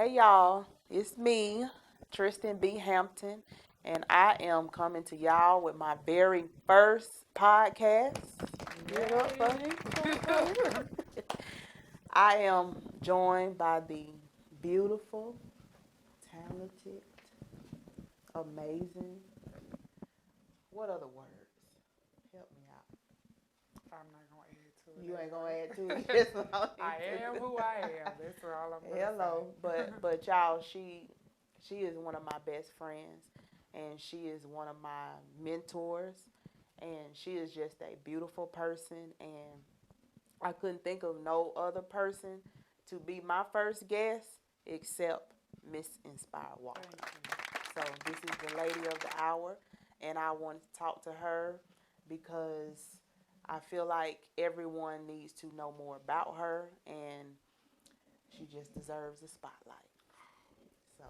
Hey y'all, it's me, Tristan B. Hampton, and I am coming to y'all with my very first podcast. Give it up for me. I am joined by the beautiful, talented, amazing. What other words? Help me out. I'm not gonna add to it. You That's ain't gonna right. add to it. That's all I am who I am. That's all I'm gonna Hello, say. but y'all, she is one of my best friends, and she is one of my mentors, and she is just a beautiful person, and I couldn't think of no other person to be my first guest except Miss Inspire Walker. So this is the lady of the hour, and I wanted to talk to her because I feel like everyone needs to know more about her, and she just deserves a spotlight. So,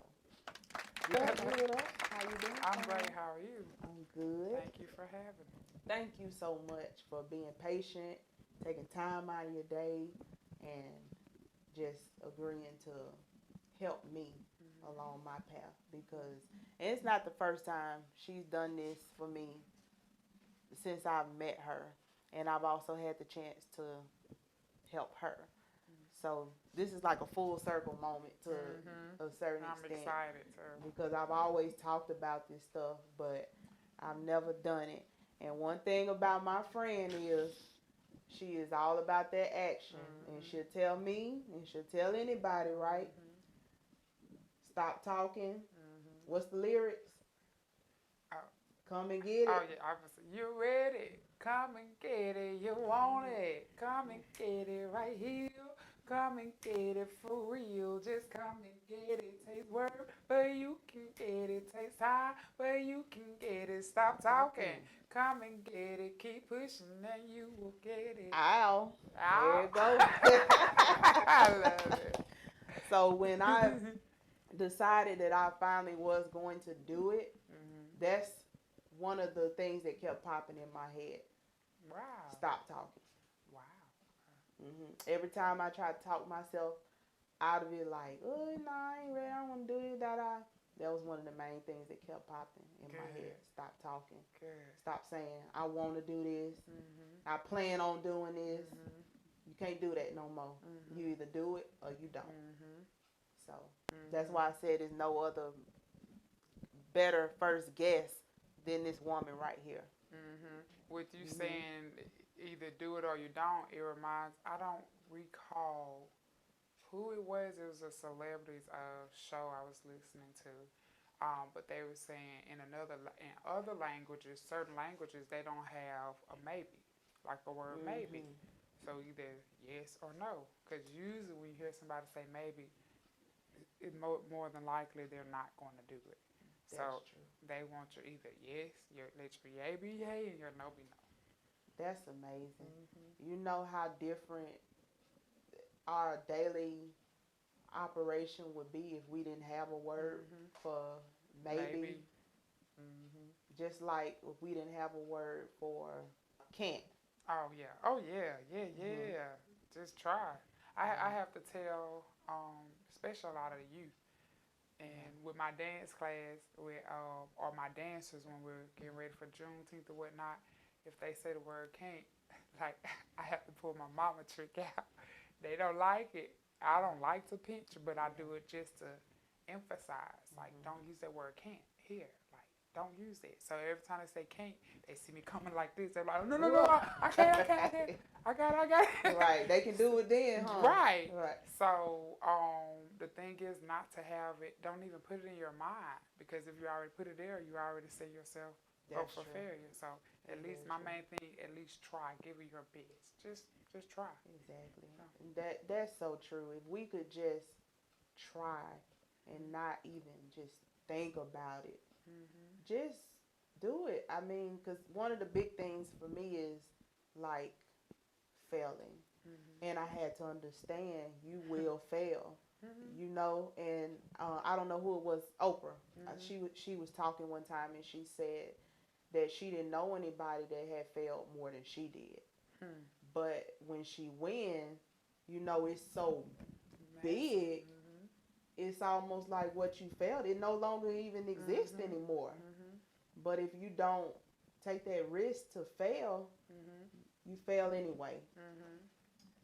how you doing? I'm great. How are you? I'm good. Thank you for having me. Thank you so much for being patient, taking time out of your day, and just agreeing to help me along my path because and it's not the first time she's done this for me since I've met her, and I've also had the chance to help her. So this is like a full circle moment to a certain I'm extent excited too. because I've always talked about this stuff, but I've never done it. And one thing about my friend is she is all about that action, and she'll tell me, and she'll tell anybody, right? Stop talking. What's the lyrics? Oh, Come and get oh it. yeah, obviously. You ready? Come and get it. You want it? Come and get it right here. Come and get it for real. Just come and get it. Takes work, but you can get it. Takes time, but you can get it. Stop talking. Come and get it. Keep pushing, and you will get it. Ow. There Ow. it goes. I love it. So when I decided that I finally was going to do it, that's one of the things that kept popping in my head. Wow. Stop talking. Wow. Every time I try to talk myself out of it, like, oh, no, I ain't ready, I don't want to do it, that was one of the main things that kept popping in my head. Stop talking. Good. Stop saying, I want to do this. Mm-hmm. I plan on doing this. Mm-hmm. You can't do that no more. You either do it or you don't. So that's why I said there's no other better first guess than this woman right here. With you saying either do it or you don't, it reminds. I don't recall who it was. It was a celebrities show I was listening to. But they were saying in other languages, certain languages, they don't have a maybe, like the word maybe. So either yes or no. Because usually when you hear somebody say maybe, more than likely they're not going to do it. So they want your either yes, let your yay be yay and your no be no. That's amazing. You know how different our daily operation would be if we didn't have a word for maybe. Just like if we didn't have a word for can't. Oh yeah. Oh yeah. Yeah. Yeah. Just try. I have to tell, especially a lot of the youth, and with my dance class, with or my dancers when we're getting ready for Juneteenth or whatnot, if they say the word can't, like I have to pull my mama trick out. They don't like it. I don't like to pinch, but I do it just to emphasize. Like, don't use that word can't here. Like, don't use it. So every time they say can't, they see me coming like this. They're like, no, no, no, I can't, I can't, I can't. I got it. Right. They can do it then, huh? Right. Right. So the thing is not to have it. Don't even put it in your mind because if you already put it there, you already set yourself up for failure. So at least my main thing, at least try, give it your best. Just try. Exactly. That's so true. If we could just try and not even just think about it, just do it. I mean, because one of the big things for me is like failing. And I had to understand you will fail, you know. And I don't know who it was, Oprah. She was talking one time and she said that she didn't know anybody that had failed more than she did. But when she win, you know, it's so big it's almost like what you felt. It no longer even exists Mhm. anymore. Mhm. But if you don't take that risk to fail, Mhm. you fail anyway. Mhm.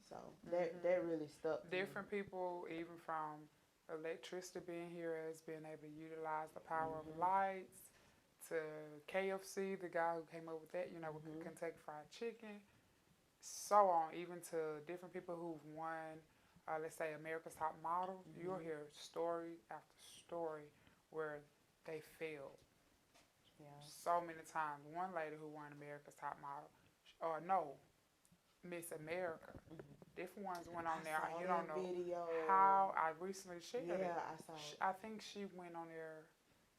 So that Mhm. really stuck to me. Different people, even from electricity being here, as being able to utilize the power of Mhm. lights, to KFC, the guy who came up with that, with Mhm. Kentucky Fried Chicken, so on, even to different people who've won, let's say, America's Top Model. You'll Mhm. hear story after story where they failed Yeah. so many times. One lady who won America's Top Model, or no, Miss America. Mhm. Different ones went I on there. saw You don't that know video. how. I recently shared Yeah, it. I saw it I think she went on there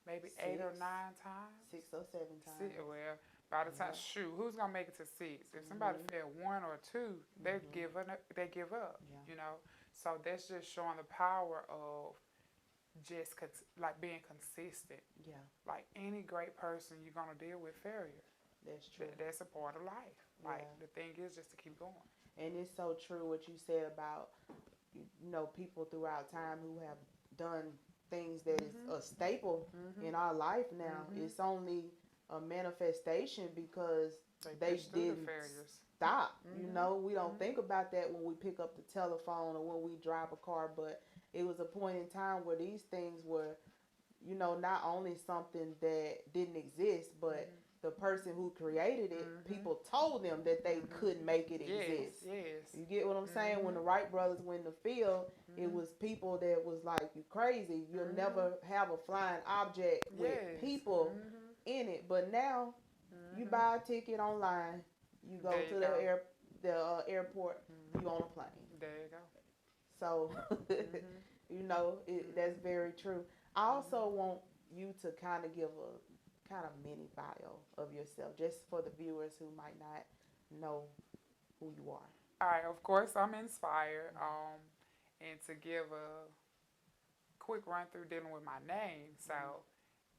maybe 8 or 9 times. 6 or 7 times. Well, by the time, Yeah. shoot, who's gonna make it to six? If somebody Mhm. failed one or two, they Mhm. give up. They give up. Yeah. So that's just showing the power of just like being consistent. Yeah. Like any great person, you're gonna deal with failure. That's true. That's a part of life. Like Yeah. the thing is just to keep going. And it's so true what you said about people throughout time who have done things that is Mhm. a staple Mhm. in our life now. Mhm. It's only a manifestation because They they push through the didn't failures. stop. Mhm. We don't Mhm. think about that when we pick up the telephone or when we drive a car, but it was a point in time where these things were, not only something that didn't exist, but Mhm. the person who created it, Mhm. people told them that they Mhm. couldn't make it Yes. exist. Yes. You get what I'm saying? When the Mhm. Wright brothers went in the field, it Mhm. was people that was like, "You crazy? You'll Mhm. never have a flying object with Yes. people Mhm. in it." But now, you Mhm. buy a ticket online, you go There to you go. the airport, Mhm. you on a plane. There you go. So, Mhm. that's Mhm. very true. I Mhm. also want you to kind of give a kind of mini bio of yourself, just for the viewers who might not know who you are. All right. Of course, I'm inspired. And to give a quick run through dealing with my name. Mm-hmm. So,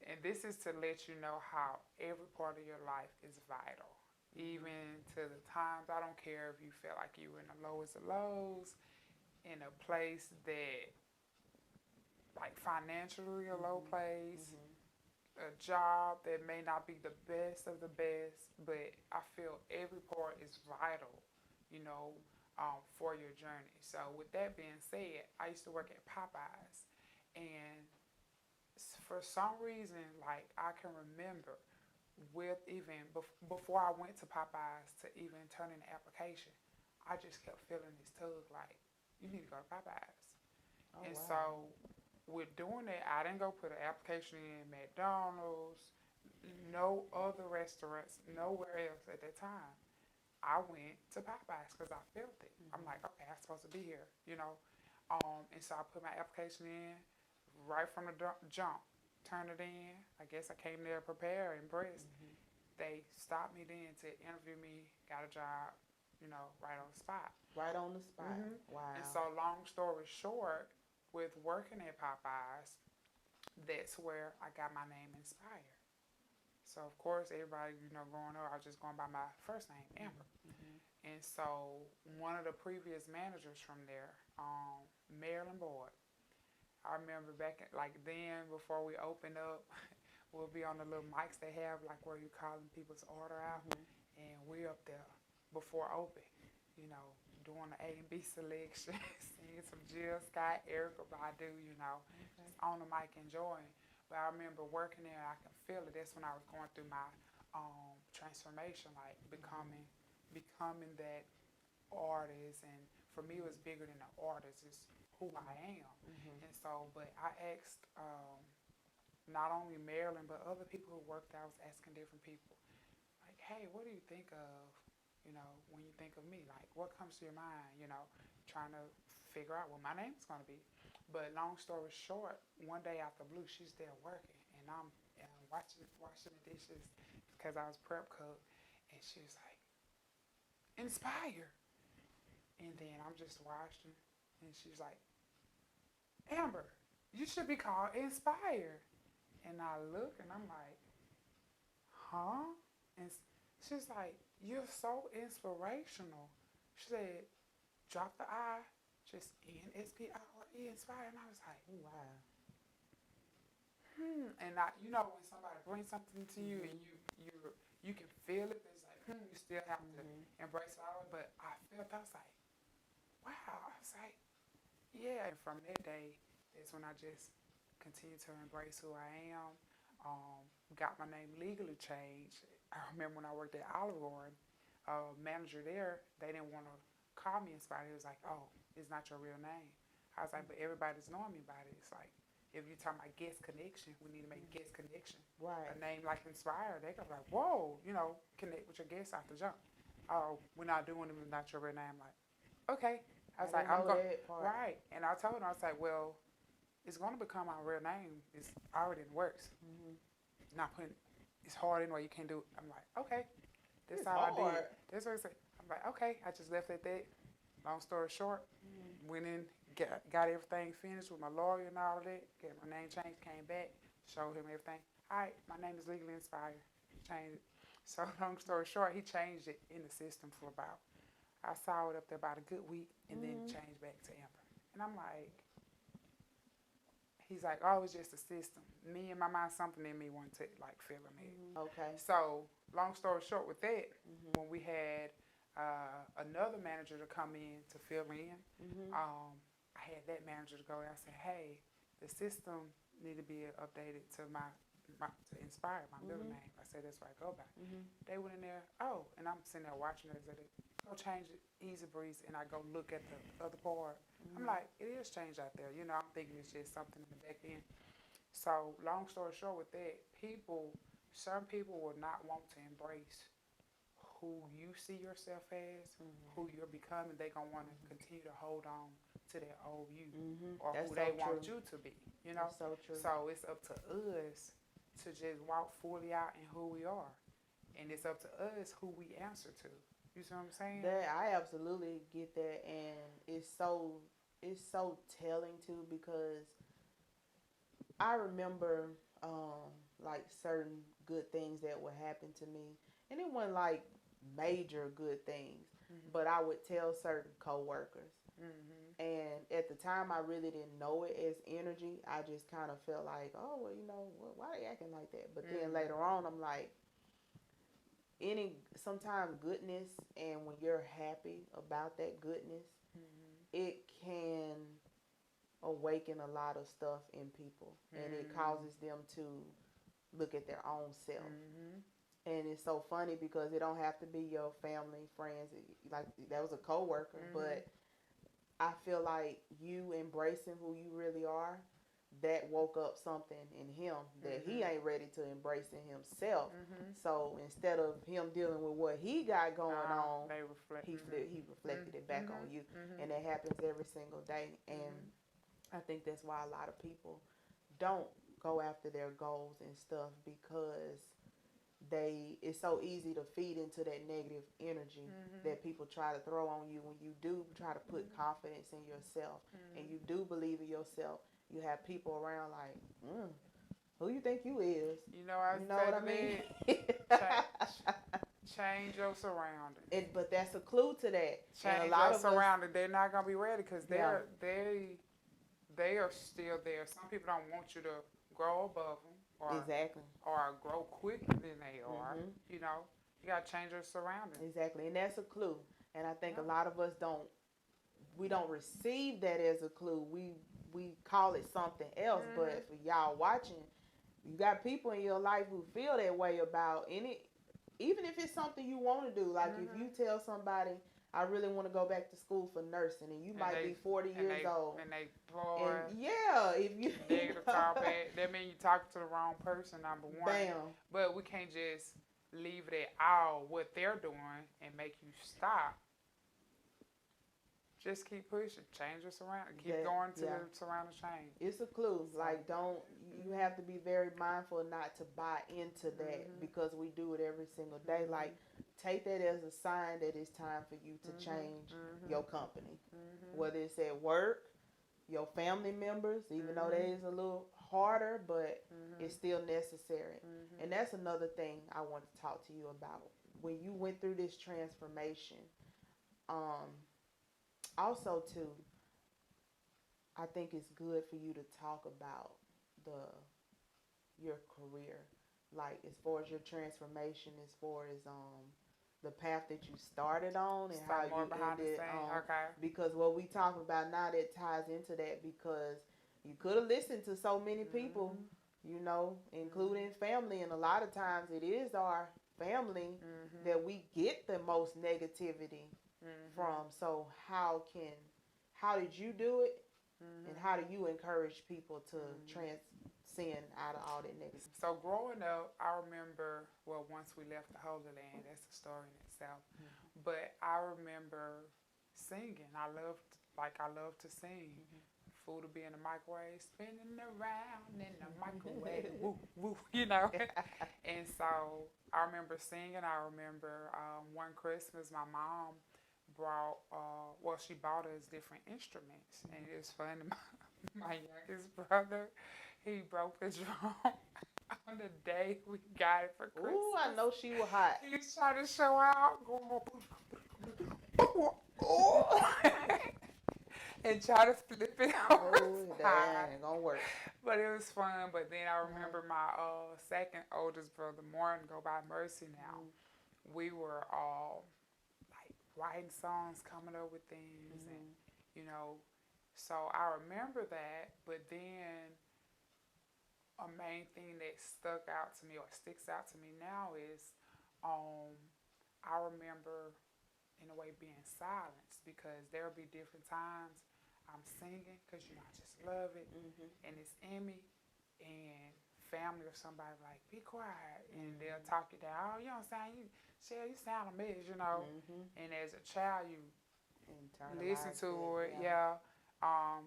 and this is to let you know how every part of your life is vital. Mm-hmm. Even to the times, I don't care if you feel like you were in the lowest of lows, in a place that, like financially, a low Mm-hmm. place, Mm-hmm. a job that may not be the best of the best, but I feel every part is vital, you know, for your journey. So, with that being said, I used to work at Popeyes, and for some reason, like I can remember with even before I went to Popeyes to even turn in the application, I just kept feeling this tug like, you need to go to Popeyes. Oh And wow. so with doing that, I didn't go put an application in McDonald's, no other restaurants, nowhere else at that time. I went to Popeyes because I felt it. I'm Mm-hmm. like, okay, I'm supposed to be here. And so I put my application in right from the jump, turned it in. I guess I came there prepared, impressed. Mm-hmm. They stopped me then to interview me, got a job, right on the spot. Right on the spot. And Wow. so, long story short, with working at Popeyes, that's where I got my name Inspire. So, of course, everybody, growing up, I was just going by my first name, Amber. Mm-hmm. And so, one of the previous managers from there, Marilyn Boyd, I remember back at, like then before we opened up, we'll be on the little mics they have, like where you calling people's order out, Mm-hmm. and we up there before open, you know, doing the A and B selection, singing some Jill Scott, Erica Badu, Okay. just on the mic enjoying. But I remember working there, I can feel it. That's when I was going through my transformation, like Mm-hmm. becoming that artist. And for me, it was bigger than the artist. It's who I am. Mm-hmm. And so, but I asked not only Marilyn, but other people who worked there. I was asking different people, like, hey, what do you think of, when you think of me? Like, what comes to your mind, trying to figure out what my name is going to be. But long story short, one day out the blue, she's there working, and I'm washing the dishes because I was prep cook, and she was like, Inspire. And then I'm just washing, and she's like, Amber, you should be called Inspire. And I look, and I'm like, huh? And she's like, you're so inspirational. She said, drop the I, just Nspire. he inspired. And I was like, Oh, wow. And I, you know, when somebody brings something to you and Mm-hmm. you can feel it, it's like, you still have to Mm-hmm. embrace it all. But I was like, wow. I was like, yeah. And from that day, that's when I just continued to embrace who I am. Got my name legally changed. I remember when I worked at Olive Garden, manager there, they didn't want to call me Inspired. He was like, oh, it's not your real name. I was like, but everybody's knowing me by it. It's like, if you're talking about guest connection, we need to make guest connection. Right. A name like Inspire, they go like, whoa, connect with your guests out the jump. Oh, we're not doing it with not your real name. I'm like, okay. I was like, didn't I'm know going, that part. right. And I told him, I was like, well, it's going to become my real name. It's already in the works. Mm-hmm. Not putting, it's hard anyway. You can't do it. I'm like, okay. That's It's all I hard. did. That's what he said. I'm like, okay. I just left it at that. Long story short, went in, got everything finished with my lawyer and all of that. Got my name changed, came back, showed him everything. All right, my name is legally Inspired. Changed it. So long story short, he changed it in the system for about, I saw it up there about a good week and then changed back to Amber. And I'm like, he's like, oh, it's just a system. Me and my mind, something in me wanted to like fill him in. Okay. So long story short with that, when we had another manager to come in to fill in, I had that manager to go and I said, hey, the system need to be updated to to Inspire, my middle name. I said, that's what I go by. They went in there, oh, and I'm sitting there watching it. I said, go change it, easy breeze, and I go look at the other part. I'm like, it is changed out there. I'm thinking it's just something in the back end. So long story short with that, some people will not want to embrace who you see yourself as, who you're becoming. They're going to want to continue to hold on to that old you or That's who so they true. want you to be, That's so true. So it's up to us to just walk fully out in who we are. And it's up to us who we answer to. You see what I'm saying? I absolutely get that, and it's so telling too, because I remember like certain good things that would happen to me, and it wasn't like major good things, but I would tell certain coworkers, and at the time I really didn't know it as energy. I just kind of felt like, oh well, why are they acting like that? But then later on, I'm like, sometimes goodness, and when you're happy about that goodness, it can awaken a lot of stuff in people, and it causes them to look at their own self. And it's so funny because it don't have to be your family, friends. Like, that was a coworker, but I feel like you embracing who you really are, that woke up something in him that he ain't ready to embrace in himself. So instead of him dealing with what he got going on, he reflected it back on you. And that happens every single day. And I think that's why a lot of people don't go after their goals and stuff, because it's so easy to feed into that negative energy that people try to throw on you when you do try to put confidence in yourself and you do believe in yourself. You have people around like, who you think you is? You know what I mean? Change your surroundings. But that's a clue to that. Change your surroundings. They're not gonna be ready because they are still there. Some people don't want you to grow above them. Or grow quicker than they are. You gotta change your surroundings. Exactly, and that's a clue. And I think a lot of us don't receive that as a clue. We call it something else. But for y'all watching, you got people in your life who feel that way about any, even if it's something you want to do. Like if you tell somebody, I really want to go back to school for nursing, and you might be 40 years old. And they boy. If you negative talk back, that means you talking to the wrong person, number one. Bam. But we can't just leave it at all what they're doing and make you stop. Just keep pushing. Change your surroundings. Keep going to the surrounding change. It's a clue. Like, you have to be very mindful not to buy into that, because we do it every single day. Like, take that as a sign that it's time for you to change your company. Whether it's at work, your family members, even though that is a little harder, but it's still necessary. And that's another thing I want to talk to you about. When you went through this transformation, also too, I think it's good for you to talk about the your career, like as far as your transformation, as far as the path that you started on and how Start more you behind the ended scene. Okay. because what we talk about now that ties into that because you could have listened to so many people, you know, including family, and a lot of times it is our family that we get the most negativity from. So how did you do it, and how do you encourage people to transcend out of all that negativity? So growing up, I remember, well, once we left the Holy Land, that's a story in itself. But I remember singing. I love to sing. Food will be in the microwave, spinning around in the microwave, woo, woo, you know. And so I remember singing. I remember one Christmas, my mom she bought us different instruments. And it was funny, my youngest brother, he broke the drum on the day we got it for Christmas. Ooh, I know she was hot. He was trying to show out, and try to flip it over. Oh, that ain't gonna work. But it was fun. But then I remember my second oldest brother, Martin, go by Mercy now. We were all like writing songs, coming up with things, and you know. So I remember that. But then a main thing that stuck out to me or sticks out to me now is I remember in a way being silenced because there'll be different times I'm singing because you know I just love it and it's in me, and family or somebody like be quiet and they'll talk you down. Oh, you don't sound you sound a mess, you know. And as a child you listen to it, yeah.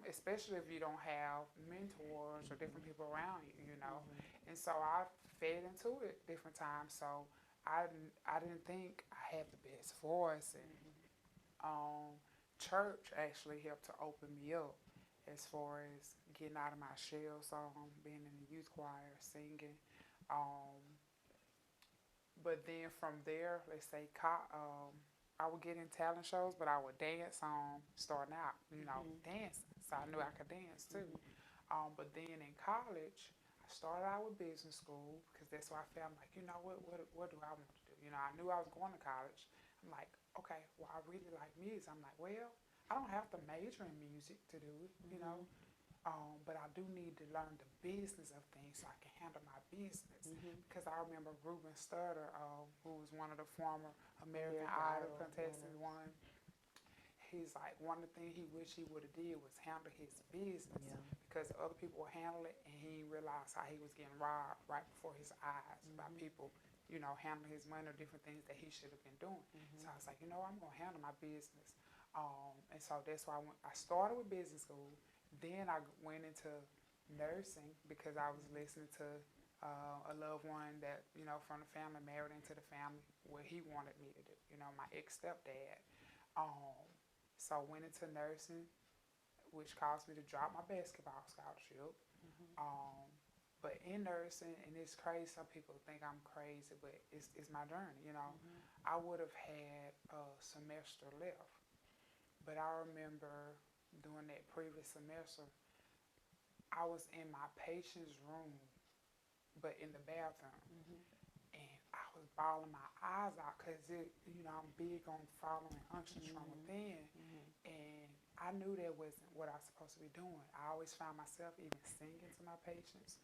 Especially if you don't have mentors or different people around you, you know. And so I fed into it different times. So I didn't think I had the best voice, and church actually helped to open me up as far as getting out of my shell. So being in the youth choir, singing. But then from there, let's say I would get in talent shows, but I would dance starting out, you know, dancing. So I knew I could dance too. But then in college, I started out with business school because that's why I felt like, you know, what do I want to do? You know, I knew I was going to college. I'm like, okay, well, I really like music. I'm like, well, I don't have to major in music to do it, you know. But I do need to learn the business of things so I can handle my business. Because I remember Ruben Studdard, who was one of the former American Idol contestants, one. He's like, one of the things he wished he would have did was handle his business because other people would handle it, and he realized how he was getting robbed right before his eyes by people, you know, handling his money or different things that he should have been doing. So I was like, you know, I'm going to handle my business. And so that's why I started with business school. Then I went into nursing because I was listening to a loved one that, you know, from the family, married into the family, what he wanted me to do, you know, my ex-stepdad. So I went into nursing, which caused me to drop my basketball scholarship. But in nursing, and it's crazy, some people think I'm crazy, but it's my journey, you know. I would have had a semester left, but I remember during that previous semester, I was in my patient's room, but in the bathroom. And I was bawling my eyes out because, you know, I'm big on following unctions from within. And I knew that wasn't what I was supposed to be doing. I always found myself even singing to my patients.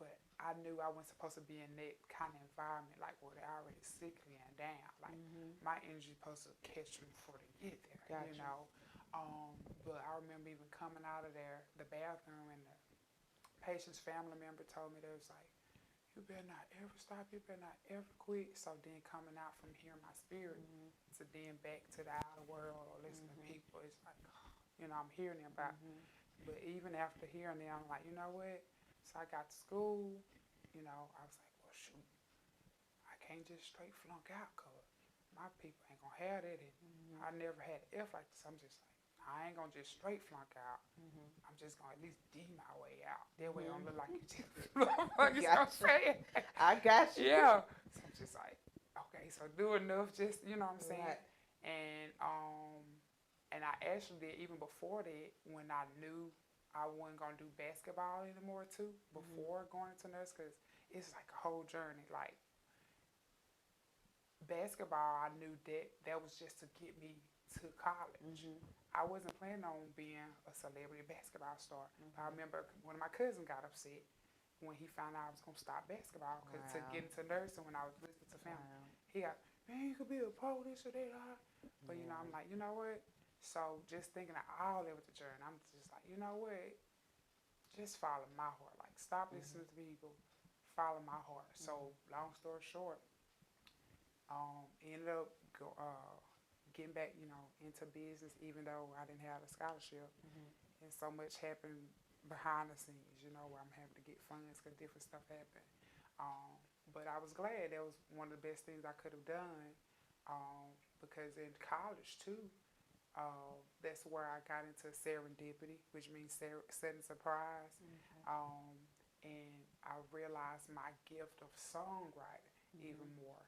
But I knew I wasn't supposed to be in that kind of environment, like where they're already sickly and down. Like my energy is supposed to catch them before they get there, you know. But I remember even coming out of there, the bathroom, and the patient's family member told me, they was like, you better not ever stop, you better not ever quit. So then coming out from hearing my spirit to then back to the outer world or listening to people, it's like, you know, I'm hearing them about. But even after hearing them, I'm like, you know what? So I got to school, you know, I was like, well, shoot, I can't just straight flunk out because my people ain't going to have that. And I never had an F like this. I'm just like, I ain't going to just straight flunk out. I'm just going to at least D my way out. That way I don't look like you just flunk. You know what I'm saying? I got you. Yeah. So I'm just like, okay, so do enough, just, you know what I'm saying? And And I actually did even before that when I knew I wasn't going to do basketball anymore too, before going into nurse, because it's like a whole journey. Like basketball, I knew that was just to get me to college. I wasn't planning on being a celebrity basketball star. I remember one of my cousins got upset when he found out I was going to stop basketball because to get into nursing when I was listening to family. He got, man, you could be a pro, this or that. But, you know, I'm like, you know what? So just thinking of all that with the journey, I'm just like, you know what? Just follow my heart. Like, stop listening to people. Follow my heart. So, long story short, ended up getting back, you know, into business, even though I didn't have a scholarship. And so much happened behind the scenes, you know, where I'm having to get funds because different stuff happened. But I was glad that was one of the best things I could have done because in college, too, that's where I got into serendipity, which means setting surprise. And I realized my gift of songwriting even more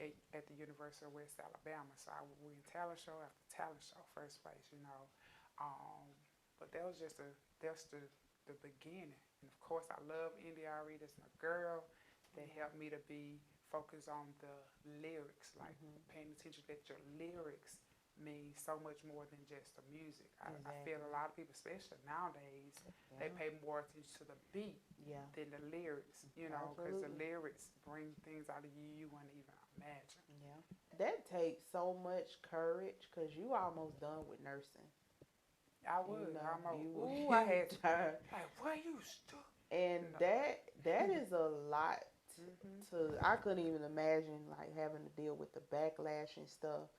at the University of West Alabama. So I would win talent show after talent show, first place, you know. But that was just the beginning. And of course, I love NDRE. That's my girl. That helped me to be focused on the lyrics, like paying attention that your lyrics mean so much more than just the music. I feel a lot of people, especially nowadays, they pay more attention to the beat than the lyrics, you know, because the lyrics bring things out of you you wouldn't even imagine. That takes so much courage because you almost done with nursing. I would. You I'm know, I had to. Like, what you still? And that is a lot to. I couldn't even imagine like having to deal with the backlash and stuff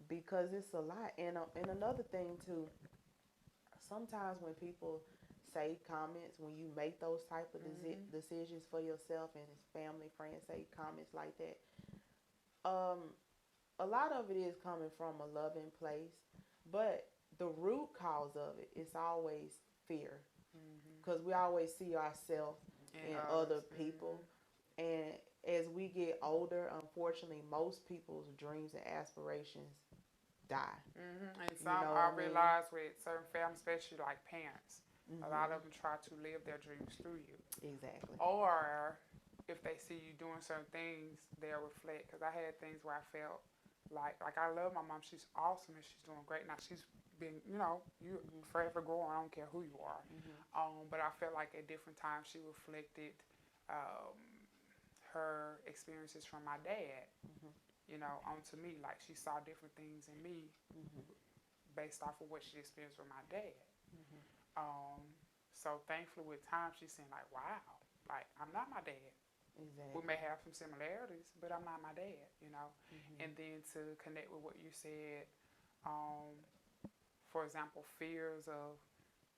because it's a lot. And another thing too. Sometimes when people say comments, when you make those type of decisions for yourself and his family, friends say comments like that, a lot of it is coming from a loving place, but the root cause of it is always fear because we always see ourselves in other people. And as we get older, unfortunately, most people's dreams and aspirations die. And some I realize with certain families, especially like parents, a lot of them try to live their dreams through you. Exactly. Or if they see you doing certain things, they'll reflect. Because I had things where I felt like I love my mom. She's awesome and she's doing great. Now she's been, you know, you forever growing. I don't care who you are. But I felt like at different times she reflected her experiences from my dad. You know, onto me. Like she saw different things in me based off of what she experienced with my dad. So thankfully with time she's saying like, wow, like I'm not my dad. Exactly. We may have some similarities, but I'm not my dad, you know. And then to connect with what you said, for example, fears of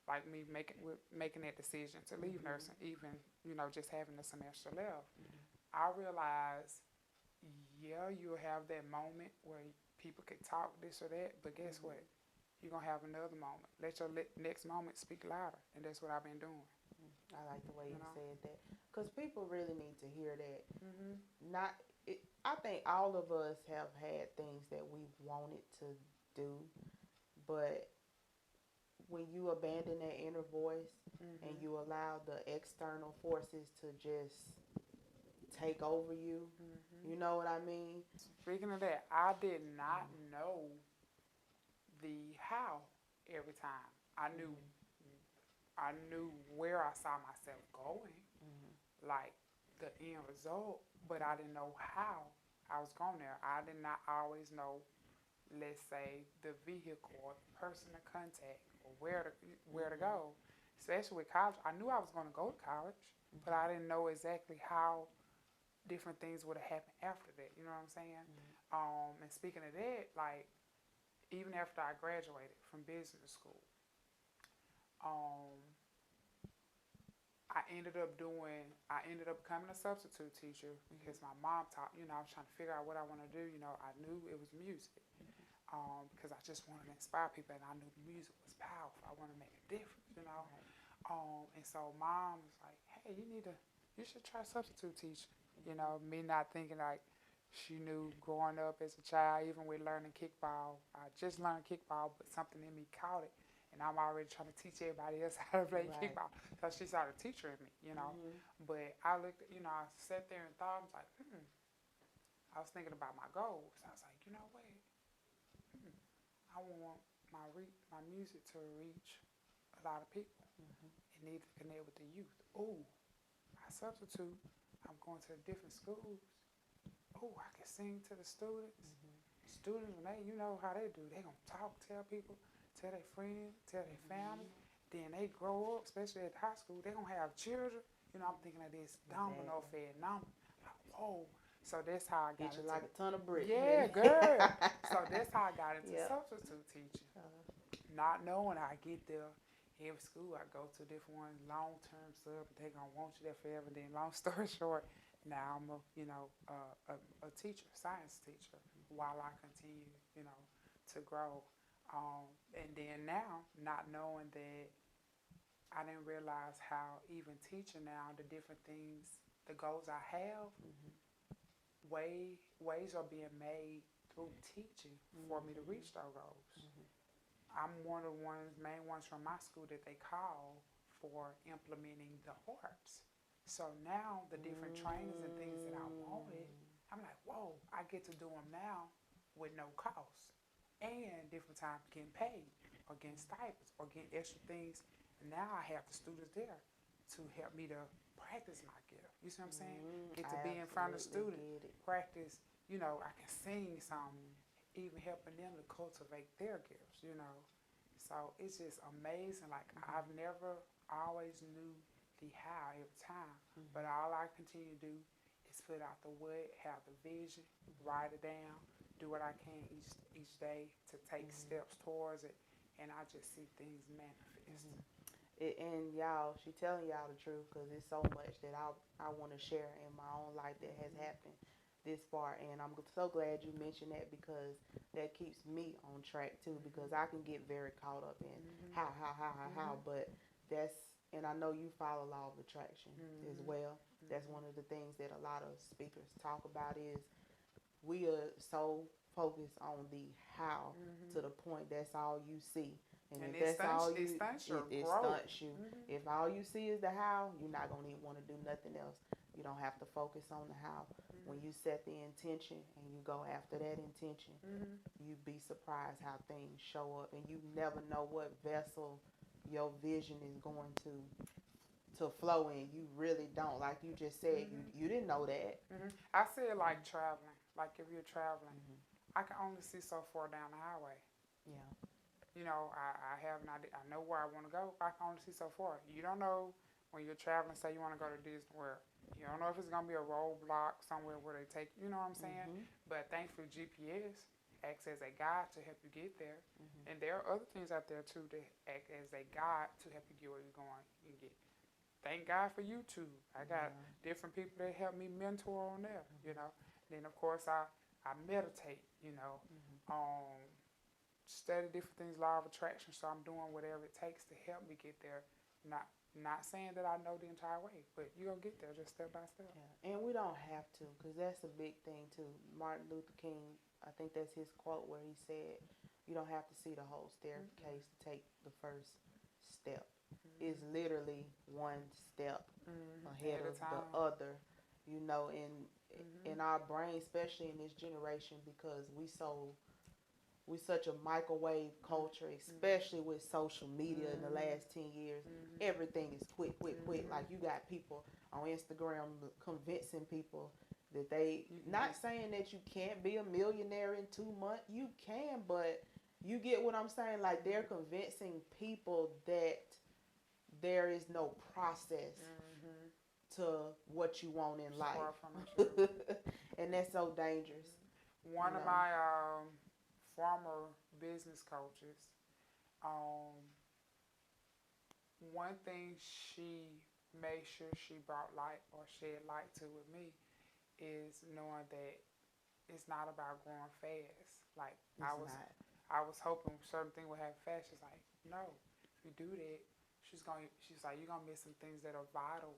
like me making that decision to leave nursing, even, you know, just having a semester left. I realized, yeah, you'll have that moment where people could talk this or that, but guess what? You're going to have another moment. Let your next moment speak louder, and that's what I've been doing. I like the way you said that because people really need to hear that. I think all of us have had things that we've wanted to do, but when you abandon that inner voice and you allow the external forces to just take over you, you know what I mean? Speaking of that, I did not know the how every time. I knew where I saw myself going, like the end result, but I didn't know how I was going there. I did not always know, let's say, the vehicle or the person to contact or where to go. Especially with college, I knew I was going to go to college, but I didn't know exactly how different things would have happened after that. You know what I'm saying? And speaking of that, like even after I graduated from business school, I ended up becoming a substitute teacher because my mom taught, you know, I was trying to figure out what I want to do. You know, I knew it was music because I just wanted to inspire people and I knew the music was powerful. I wanted to make a difference, you know. And so mom was like, hey, you should try substitute teaching. You know, me not thinking like She knew growing up as a child, even with learning kickball. I just learned kickball, but something in me caught it. And I'm already trying to teach everybody else how to play Right. kickball. So she saw the teacher in me, Mm-hmm. But I looked, I sat there and thought, I was like, I was thinking about my goals. I was like, you know what? I want my music to reach a lot of people. Mm-hmm. It needs to connect with the youth. Oh, I substitute. I'm going to different schools. Oh, I can sing to the students. Mm-hmm. Students, when they, you know how they do, they gonna talk, tell people, tell their friends, tell their family. Then they grow up, especially at high school, they gonna have children. I'm thinking of this domino Exactly. effect. Like, whoa. So that's how I got Get you into. like a ton of bricks. Yeah, girl. So that's how I got into Yep. substitute teaching. Uh, Not knowing I get there. Every school I go to, different ones, long term sub, they gonna want you there forever. Then, long story short, now I'm a teacher, science teacher, while I continue, to grow. And then now, not knowing that, I didn't realize how even teaching now, the different things, the goals I have, mm-hmm. ways are being made through teaching for me to reach those goals. Mm-hmm. I'm one of the main ones from my school that they call for implementing the arts. So now the different trainings and things that I wanted, I'm like, whoa, I get to do them now with no cost. And different times getting paid or getting stipends or getting extra things. And now I have the students there to help me to practice my gift. You see what I'm saying? Get to be in front of the student, practice, I can sing something, even helping them to cultivate their gifts. So it's just amazing. Like, I've never always knew the how every time, but all I continue to do is put out the what, have the vision, write it down, do what I can each day to take steps towards it, and I just see things manifest. And y'all, she telling y'all the truth because it's so much that I want to share in my own life that has happened this far. And I'm so glad you mentioned that because that keeps me on track too, because I can get very caught up in how. But and I know you follow law of attraction as well. That's one of the things that a lot of speakers talk about is we are so focused on the how to the point that's all you see. And if it that's all stunts, you, it stunts you. If all you see is the how, you're not going to even want to do nothing else. You don't have to focus on the how. When you set the intention and you go after that intention, you'd be surprised how things show up. And you never know what vessel your vision is going to flow in. You really don't. Like you just said, you didn't know that. I say it like traveling. Like if you're traveling, I can only see so far down the highway. Yeah. I have an idea. I know where I want to go. I can only see so far. You don't know when you're traveling. Say you want to go to Disney World. You don't know if it's gonna be a roadblock somewhere where they take. You know what I'm saying? But thankfully, GPS acts as a guide to help you get there. And there are other things out there too that act as a guide to help you get where you're going. You get. Thank God for YouTube. I got different people that help me mentor on there. Then of course I meditate. Study different things, law of attraction. So I'm doing whatever it takes to help me get there. Not saying that I know the entire way, but you're going to get there just step by step. Yeah. And we don't have to, because that's a big thing too. Martin Luther King, I think that's his quote where he said, you don't have to see the whole staircase to take the first step. It's literally one step ahead of the other. In our brain, especially in this generation, because we such a microwave culture, especially with social media in the last 10 years. Everything is quick. Like you got people on Instagram convincing people that not saying that you can't be a millionaire in 2 months. You can, but you get what I'm saying? Like they're convincing people that there is no process to what you want in life. And that's so dangerous. One of my former business coaches, one thing she made sure she brought light or shed light to with me is knowing that it's not about growing fast. Like I was hoping certain thing would happen fast. She's like, no, if you do that, she's like, you're gonna miss some things that are vital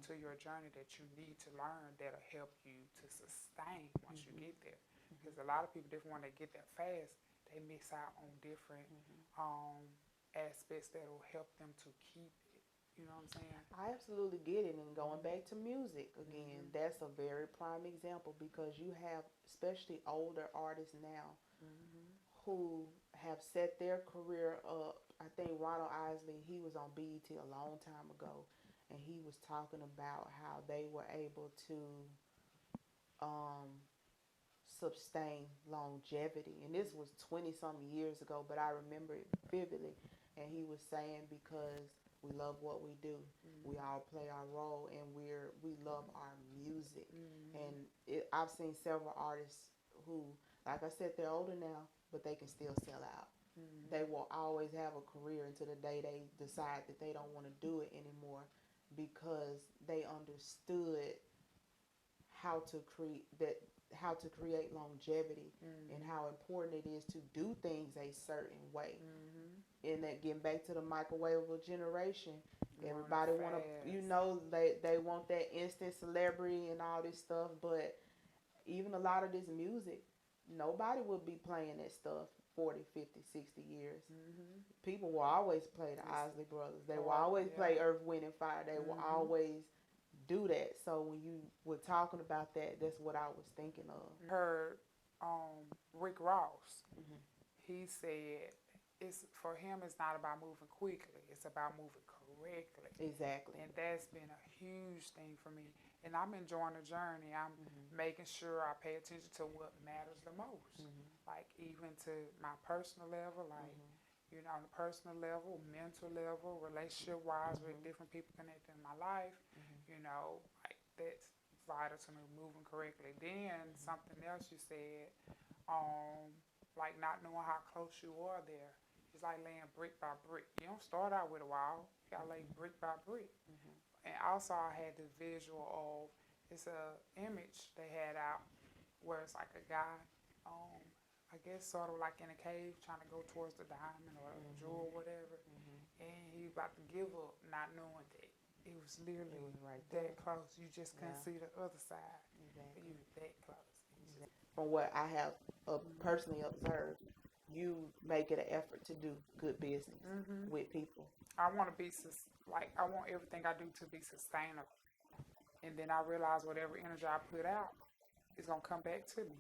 to your journey that you need to learn that'll help you to sustain once you get there. Because a lot of people, different when they get there fast, they miss out on different aspects that'll help them to keep it. You know what I'm saying? I absolutely get it. And going back to music again, that's a very prime example because you have especially older artists now who have set their career up. I think Ronald Isley, he was on BET a long time ago, and he was talking about how they were able to um, sustain longevity. And this was 20 something years ago, but I remember it vividly. And he was saying because we love what we do, we all play our role, and we love our music. And I've seen several artists who, like I said, they're older now, but they can still sell out. They will always have a career until the day they decide that they don't want to do it anymore because they understood how to create longevity and how important it is to do things a certain way. And that getting back to the microwavable generation, everybody want to, they want that instant celebrity and all this stuff, but even a lot of this music, nobody will be playing that stuff 40, 50, 60 years. People will always play the Isley Brothers. They will always play Earth, Wind, and Fire. They will always do that. So when you were talking about that, that's what I was thinking of. Heard Rick Ross. He said for him it's not about moving quickly, it's about moving correctly. Exactly. And that's been a huge thing for me. And I'm enjoying the journey. I'm making sure I pay attention to what matters the most. Like even to my personal level, like you know, on the personal level, mental level, relationship wise with different people connected in my life, you know, like that's vital to me, moving correctly. Then something else you said, like not knowing how close you are there. It's like laying brick by brick. You don't start out with a wall. You gotta lay brick by brick. And also I had the visual of, it's a image they had out where it's like a guy, I guess sort of like in a cave trying to go towards the diamond or a jewel or whatever. And he about to give up not knowing that it was literally right that close. You just couldn't see the other side. Exactly. You were that close. From what I have personally observed, you make it an effort to do good business with people. I want to be I want everything I do to be sustainable. And then I realize whatever energy I put out is gonna come back to me.